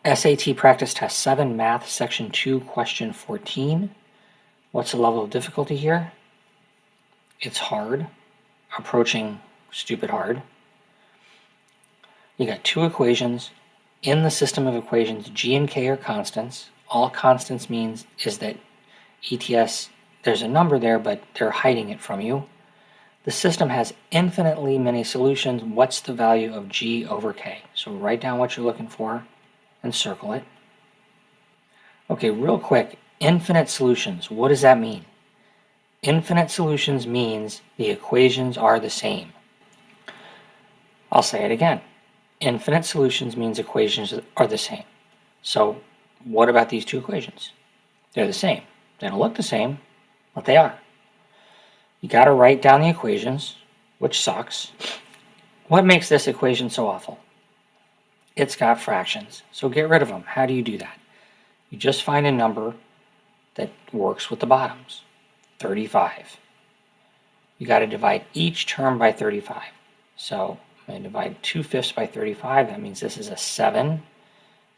SAT Practice Test 7, Math, Section 2, Question 14. What's the level of difficulty here? It's hard, approaching stupid hard. You got two equations. In the system of equations, G and K are constants. All constants means is that ETS, there's a number there, but they're hiding it from you. The system has infinitely many solutions. What's the value of G over K? So write down what you're looking for and circle it. Okay, real quick, infinite solutions, what does that mean? Infinite solutions means the equations are the same. I'll say it again. Infinite solutions means equations are the same. So what about these two equations? They're the same. They don't look the same, but they are. You got to write down the equations, which sucks. What makes this equation so awful? It's got fractions, so get rid of them. How do you do that? You just find a number that works with the bottoms. 35. You got to divide each term by 35. So I'm going to divide 2/5 by 35. That means this is a 7.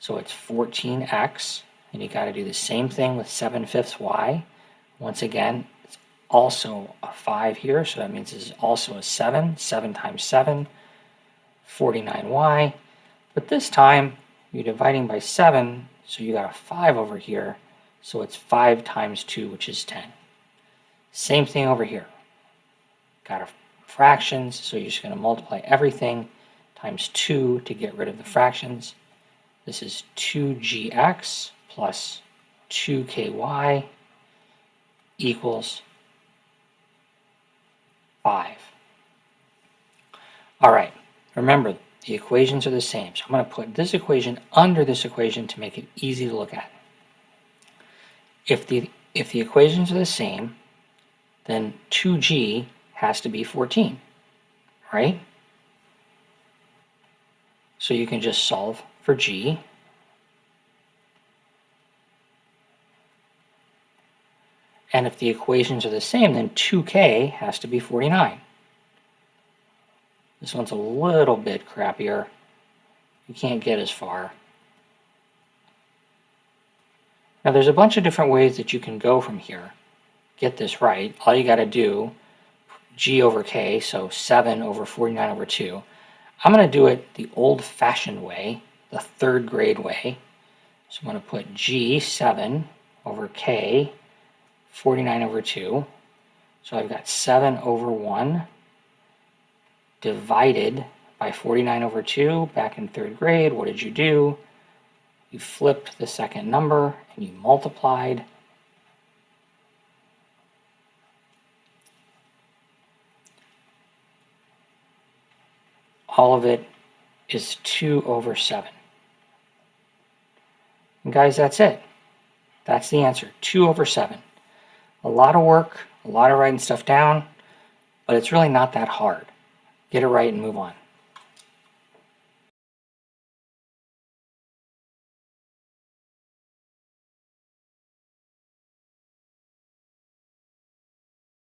So it's 14x. And you got to do the same thing with 7/5 y. Once again, it's also a 5 here. So that means this is also a 7. 7 times 7, 49y. But this time, you're dividing by 7. So you got a 5 over here. So it's 5 times 2, which is 10. Same thing over here. Got a fractions, so you're just going to multiply everything times 2 to get rid of the fractions. This is 2gx plus 2ky equals 5. All right, remember, the equations are the same. So I'm going to put this equation under this equation to make it easy to look at. If the equations are the same, then 2g has to be 14, right? So you can just solve for g. And if the equations are the same, then 2k has to be 49. This one's a little bit crappier. You can't get as far. Now there's a bunch of different ways that you can go from here. Get this right. All you got to do, g over k, so 7 over 49 over 2. I'm going to do it the old-fashioned way, the third grade way. So I'm going to put g, 7 over k, 49 over 2. So I've got 7 over 1 divided by 49 over 2. Back in third grade, what did you do? You flipped the second number and you multiplied. All of it is 2 over 7. And guys, that's it. That's the answer, 2 over 7. A lot of work, a lot of writing stuff down, but it's really not that hard. Get it right and move on.